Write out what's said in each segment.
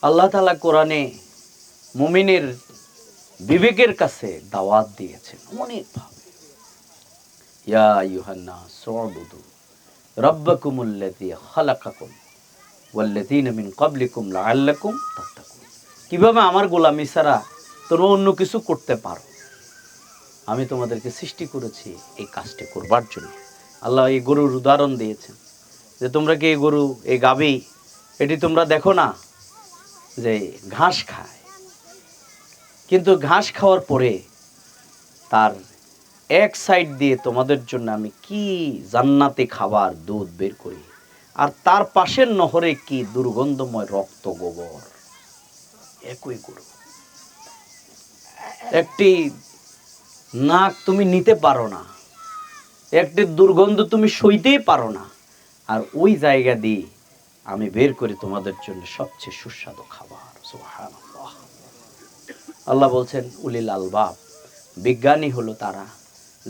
আল্লাহ তাআলা কোরআনে মুমিনের বিবেকের কাছে দাওয়াত দিয়েছেন অনেকভাবে। ইয়া আইয়ুহান নাস উবুদু রাব্বাকুমুল্লাযী খালাকাকুম ওয়াল্লাযীনা মিন ক্বাবলিকুম লাআল্লাকুম তাত্তাকুন। কিভাবে আমার গোলামি ছাড়া তোমরা অন্য কিছু করতে পারো? আমি তোমাদেরকে সৃষ্টি করেছি এই কাজটি করবার জন্য। আল্লাহ এই গরুর উদাহরণ দিয়েছেন যে তোমরা কি এই গরু, এই গাভী, এটি তোমরা দেখো না যে ঘাস খায়, কিন্তু ঘাস খাওয়ার পরে তার এক সাইড দিয়ে তোমাদের জন্য আমি কি জান্নাতি খাবার দুধ বের করি, আর তার পাশের নহরে কি দুর্গন্ধময় রক্ত গোবর। একই গরু, একটি নাক তুমি নিতে পারো না, একটি দুর্গন্ধ তুমি সইতেই পারো না, আর ওই জায়গা দিয়ে আমি বের করি তোমাদের জন্য সবচেয়ে সুস্বাদু খাবার। সুবহানাল্লাহ। আল্লাহ বলছেন উলিল আলবাব, বিজ্ঞানী হলো তারা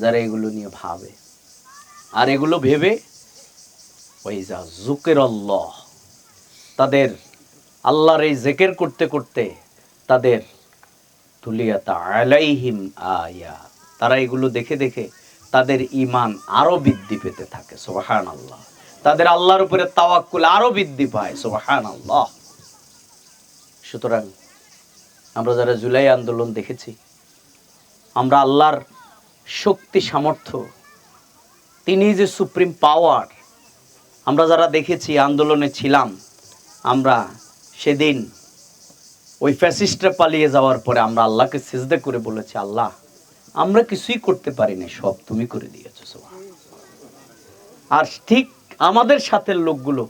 যারা এগুলো নিয়ে ভাবে, আর এগুলো ভেবে ওই যা যুকিরাল্লাহ, তাদের আল্লাহর এই জিকির করতে করতে তাদের তুলিয়াত আলাইহিম আয়াত, তারা এগুলো দেখে দেখে তাদের ঈমান আরো বৃদ্ধি পেতে থাকে। সুবহানাল্লাহ। তাদের আল্লাহর উপরে তাওয়াক্কুল আরো বৃদ্ধি পায়। সুবহানাল্লাহ। সুতরাং আমরা যারা জুলাই আন্দোলন দেখেছি, আমরা আল্লাহর শক্তি সামর্থ্য, তিনি যে সুপ্রিম পাওয়ার, আমরা যারা দেখেছি, আন্দোলনে ছিলাম, আমরা সেদিন ওই ফ্যাসিস্টরা পালিয়ে যাওয়ার পরে আমরা আল্লাহকে সিজদা করে বলেছি, আল্লাহ আমরা কিছুই করতে পারি না, সব তুমি করে দিয়েছো। আর ঠিক আমাদের সাথের লোকগুলো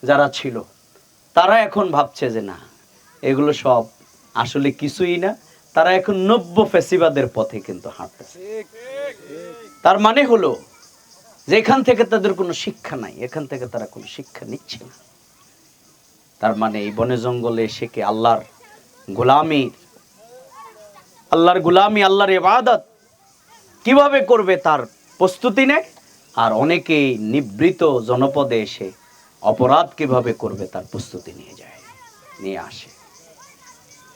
যারা ছিল, তারা এখন ভাবছে যে না, এগুলো সব আসলে কিছুই না, তারা এখন নব্য ফ্যাসিবাদের পথে কিন্তু হাঁটতেছে। তার মানে হলো যে এখান থেকে তাদের কোনো শিক্ষা নাই, এখান থেকে তারা কোনো শিক্ষা নিচ্ছে না। তার মানে এই বনে জঙ্গলে এসে কি আল্লাহর গোলামি, আল্লাহর ইবাদত কিভাবে করবে তার প্রস্তুতি নেয়, আর অনেকেই নিবৃত জনপদে এসে অপরাধ কিভাবে করবে তার প্রস্তুতি নিয়ে আসে।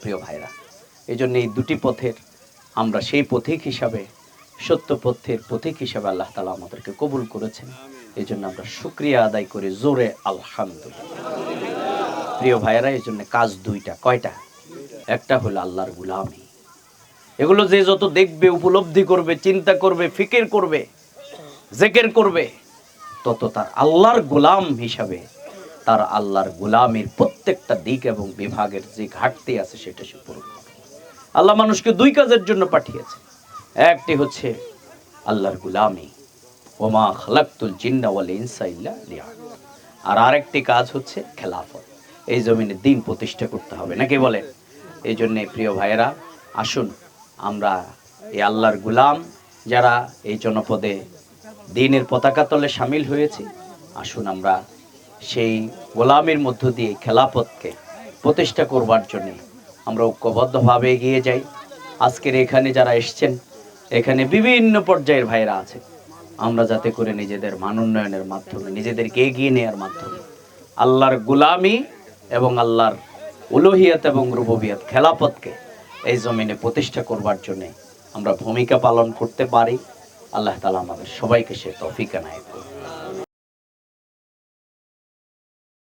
প্রিয় ভাইরা, এই জন্য এই দুটি পথের আমরা সেই পথিক হিসাবে, সত্য পথের পথিক হিসাবে আল্লাহ তাআলা আমাদেরকে কবুল করেছেন। এই জন্য আমরা শুকরিয়া আদায় করি জোরে আলহামদুলিল্লাহ। প্রিয় ভাইরা, এই জন্য কাজ দুইটা। কয়টা? একটা হলো আল্লাহর গোলামি। এগুলো যে যত দেখবে, উপলব্ধি করবে, চিন্তা করবে, ফিকির করবে, জিকির করবে, তত তার আল্লাহর গোলাম হিসাবে তার আল্লাহর গোলামির প্রত্যেকটা দিক এবং বিভাগের যে ঘাটতি আছে সেটা সে পূরণ করবে। আল্লাহ মানুষকে দুই কাজের জন্য পাঠিয়েছে। একটি হচ্ছে আল্লাহর গোলামি, ওমা খালাকতুল জিন্না ওয়াল ইনসা ইল্লা লিয়াবুদুন, আর আরেকটি কাজ হচ্ছে খেলাফত। এই জমিনে দিন প্রতিষ্ঠা করতে হবে, নাকি বলেন? এই জন্যে প্রিয় ভাইয়েরা, আসুন আমরা এই আল্লাহর গোলাম যারা এই জনপদে দ্বীনের পতাকা তলে শামিল হয়েছি, আসুন আমরা সেই গোলামের মধ্য দিয়ে খেলাফতকে প্রতিষ্ঠা করবার জন্য আমরা ঐক্যবদ্ধভাবে এগিয়ে যাই। আজকের এখানে যারা এসছেন, এখানে বিভিন্ন পর্যায়ের ভাইরা আছে, আমরা যাতে করে নিজেদের মান উন্নয়নের মাধ্যমে, নিজেদেরকে এগিয়ে নেওয়ার মাধ্যমে আল্লাহর গোলামি এবং আল্লাহর উলুহিয়াত এবং রুবুবিয়াত, খেলাফতকে এই জমিনে প্রতিষ্ঠা করবার জন্য আমরা ভূমিকা পালন করতে পারি। আল্লাহ তাআলা আমাদের সবাইকে সে তৌফিক এনায়েত করুন।